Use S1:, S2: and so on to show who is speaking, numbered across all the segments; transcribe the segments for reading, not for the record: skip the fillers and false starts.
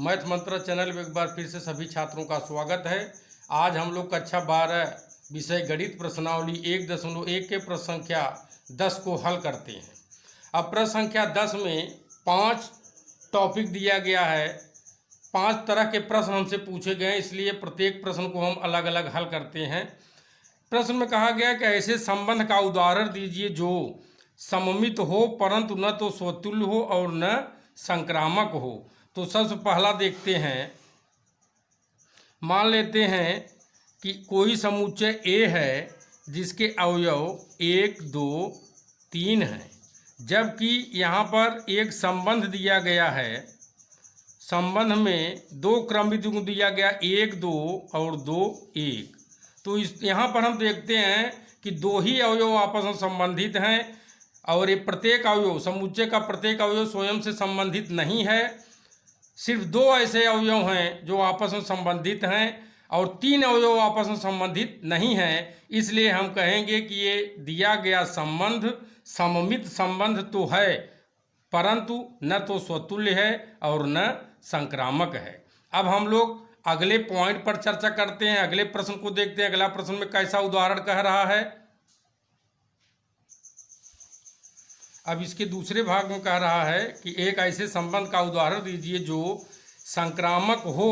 S1: Math मंत्रा channel में एक बार फिर से सभी छात्रों का स्वागत है। आज हम लोग कक्षा 12 विषय गणित प्रश्नावली 1.1 के प्रश्न संख्या 10 को हल करते हैं। अब प्रश्न संख्या 10 में 5 टॉपिक दिया गया है। 5 तरह के प्रश्न हमसे पूछे गए, इसलिए प्रत्येक प्रश्न को हम अलग अलग हल करते हैं। प्रश्न में कहा गया कि ऐसे संबंध का उदाहरण दीजिए जो सममित हो परंतु न तो स्वतुल्य हो और न संक्रामक हो। तो सबसे पहला देखते हैं, मान लेते हैं कि कोई समुच्चय A है जिसके अवयव 1, 2, 3 हैं, जबकि यहाँ पर एक संबंध दिया गया है। संबंध में 2 क्रमित युग्म दिया गया, 1, 2 और 2, 1। तो यहाँ पर हम देखते हैं कि 2 ही अवयव आपस में संबंधित हैं और ये प्रत्येक अवयव, समुच्चय का प्रत्येक अवयव स्वयं से संबंधित नहीं है। सिर्फ 2 ऐसे अवयव हैं जो आपस में संबंधित हैं और 3 अवयव आपस में संबंधित नहीं हैं। इसलिए हम कहेंगे कि ये दिया गया संबंध सममित संबंध तो है परंतु न तो स्वतुल्य है और न संक्रामक है। अब हम लोग अगले पॉइंट पर चर्चा करते हैं, अगले प्रश्न को देखते हैं। अगला प्रश्न में कैसा उदाहरण कह रहा है। अब इसके दूसरे भाग में कह रहा है कि एक ऐसे संबंध का उदाहरण दीजिए जो संक्रामक हो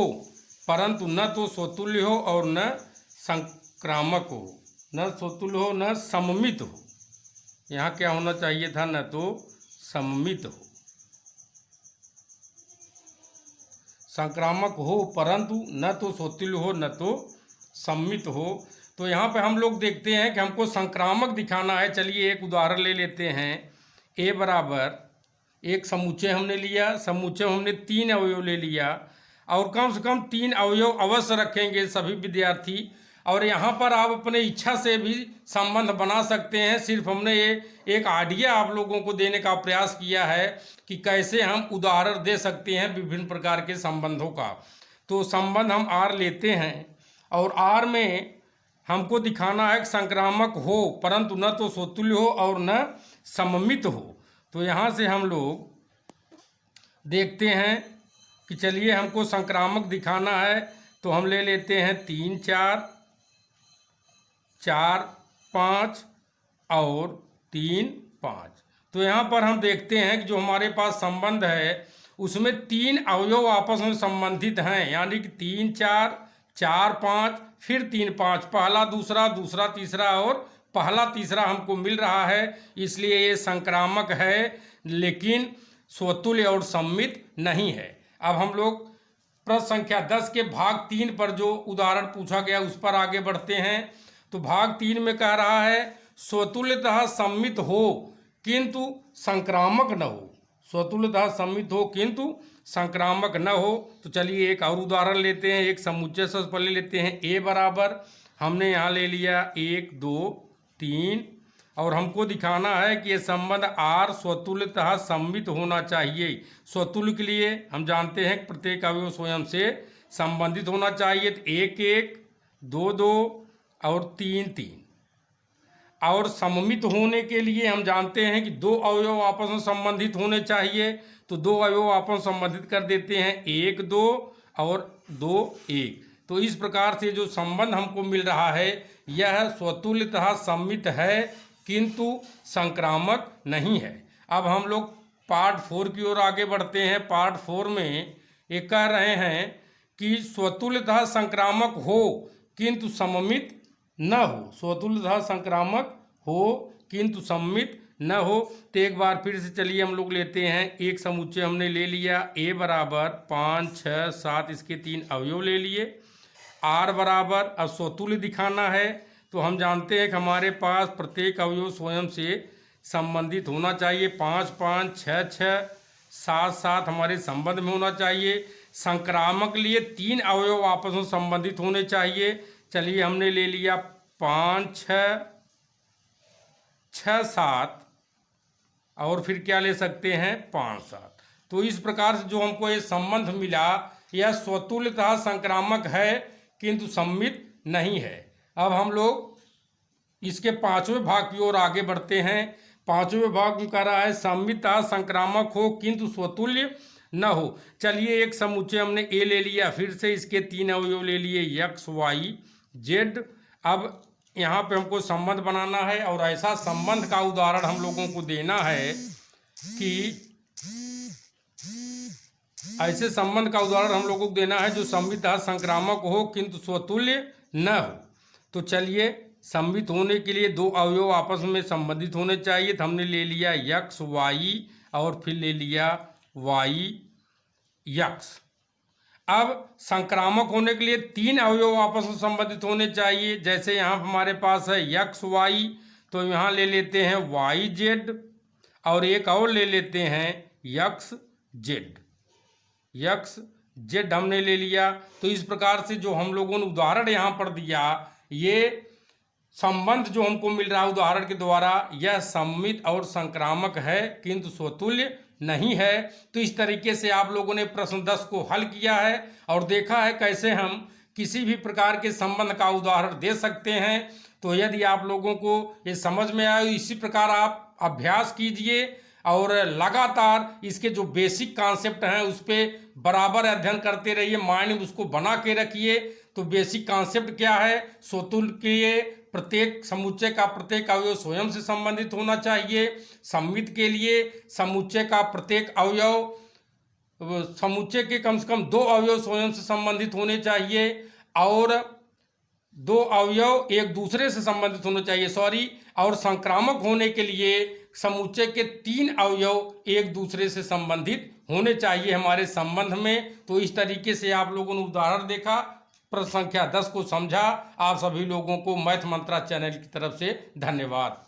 S1: परंतु न तो स्वतुल्य हो और न संक्रामक हो, न स्वतुल्य हो न सममित हो। यहाँ क्या होना चाहिए था, न तो सममित हो। संक्रामक हो परंतु न तो स्वतुल्य हो न तो सममित हो। तो यहाँ पे हम लोग देखते हैं कि हमको संक्रामक दिखाना है। चलिए एक उदाहरण ले लेते हैं। A बराबर एक समुच्चय हमने लिया, समुच्चय हमने 3 अवयव ले लिया और कम से कम 3 अवयव अवश्य रखेंगे सभी विद्यार्थी। और यहाँ पर आप अपने इच्छा से भी संबंध बना सकते हैं। सिर्फ हमने ये एक आइडिया आप लोगों को देने का प्रयास किया है कि कैसे हम उदाहरण दे सकते हैं विभिन्न प्रकार के संबंधों का। तो संबंध हम R लेते हैं और R में हमको दिखाना है कि संक्रामक हो परंतु न तो स्वतुल्य हो और न सममित हो। तो यहाँ से हम लोग देखते हैं कि चलिए हमको संक्रामक दिखाना है, तो हम ले लेते हैं 3, 4, 4, 5 और 3, 5। तो यहाँ पर हम देखते हैं कि जो हमारे पास संबंध है उसमें 3 अवयव आपस में संबंधित हैं, यानी कि 3, 4, 4, 5 फिर 3, 5, पहला दूसरा, दूसरा तीसरा और पहला तीसरा हमको मिल रहा है। इसलिए ये संक्रामक है लेकिन स्वतुल्य और सममित नहीं है। अब हम लोग प्रश्न संख्या 10 के भाग 3 पर जो उदाहरण पूछा गया उस पर आगे बढ़ते हैं। तो भाग 3 में कह रहा है स्वतुल्यतः सम्मित हो किंतु संक्रामक न हो। स्वतुल्यतः सम्मित हो किंतु संक्रामक न हो। तो चलिए एक और उदाहरण लेते हैं। एक समुच्चय से पर ले लेते हैं। A बराबर हमने यहाँ ले लिया 1, 2, 3 और हमको दिखाना है कि ये संबंध R स्वतुल्यतः सम्मित होना चाहिए। स्वतुल्य के लिए हम जानते हैं कि प्रत्येक अवयव स्वयं से संबंधित होना चाहिए। तो 1, 1, 2, 2 और 3, 3। और सममित होने के लिए हम जानते हैं कि 2 अवयव आपस में संबंधित होने चाहिए। तो 2 अवयव आपस में संबंधित कर देते हैं, 1, 2 और 2, 1। तो इस प्रकार से जो संबंध हमको मिल रहा है यह स्वतुल्यतः सम्मित है किंतु संक्रामक नहीं है। अब हम लोग पार्ट 4 की ओर आगे बढ़ते हैं। पार्ट 4 में ये कह रहे हैं कि स्वतुल्यतः संक्रामक हो किंतु सममित न हो। स्वतुल्यतः संक्रामक हो किंतु सममित न हो। तो एक बार फिर से चलिए हम लोग लेते हैं। एक समुच्चय हमने ले लिया A बराबर 5, 6, 7, इसके 3 अवयव ले लिए। R बराबर अब स्वतुल्य दिखाना है तो हम जानते हैं कि हमारे पास प्रत्येक अवयव स्वयं से संबंधित होना चाहिए। 5, 5, 6, 6, 7, 7 हमारे संबंध में होना चाहिए। संक्रामक लिए 3 अवयव आपस में संबंधित होने चाहिए। चलिए हमने ले लिया 5, 6, 6, 7 और फिर क्या ले सकते हैं 5, 7। तो इस प्रकार से जो हमको ये संबंध मिला यह स्वतुल्यतः संक्रामक है किंतु सम्मित नहीं है। अब हम लोग इसके 5वें भाग की ओर आगे बढ़ते हैं। 5वें भाग में कह रहा है सम्मितः संक्रामक हो किंतु स्वतुल्य न हो। चलिए एक समुच्चय हमने ए ले लिया, फिर से इसके 3 अवयव ले लिए x y z। अब यहाँ पे हमको संबंध बनाना है और ऐसा संबंध का उदाहरण हम लोगों को देना है कि ऐसे संबंध का उदाहरण हम लोगों को देना है जो संवितः संक्रामक हो किंतु स्वतुल्य न हो। तो चलिए, संवित होने के लिए 2 अवयव आपस में संबंधित होने चाहिए। तो हमने ले लिया x y और फिर ले लिया y x। अब संक्रामक होने के लिए 3 अवयव आपस में संबंधित होने चाहिए। जैसे यहाँ हमारे पास है x y, तो यहाँ ले लेते हैं y z और एक और ले लेते हैं x z। x z हमने ले लिया। तो इस प्रकार से जो हम लोगों ने उदाहरण यहाँ पर दिया, ये संबंध जो हमको मिल रहा है उदाहरण के द्वारा, यह सम्मित और संक्रामक है किंतु स्वतुल्य नहीं है। तो इस तरीके से आप लोगों ने प्रश्न 10 को हल किया है और देखा है कैसे हम किसी भी प्रकार के संबंध का उदाहरण दे सकते हैं। तो यदि आप लोगों को ये समझ में आए, इसी प्रकार आप अभ्यास कीजिए और लगातार इसके जो बेसिक कॉन्सेप्ट हैं उस पर बराबर अध्ययन करते रहिए, माइंड में उसको बना के रखिए। तो बेसिक कॉन्सेप्ट क्या है? स्वतुल्य के लिए प्रत्येक समुच्चय का प्रत्येक अवयव स्वयं से संबंधित होना चाहिए। सम्मित के लिए समुच्चय का प्रत्येक अवयव, समुच्चय के कम से कम 2 अवयव स्वयं से संबंधित होने चाहिए और 2 अवयव एक दूसरे से संबंधित होने चाहिए, और संक्रामक होने के लिए समुच्चय के 3 अवयव एक दूसरे से संबंधित होने चाहिए हमारे संबंध में। तो इस तरीके से आप लोगों ने उदाहरण देखा, प्रश्न संख्या 10 को समझा। आप सभी लोगों को मैथ मंत्रा चैनल की तरफ से धन्यवाद।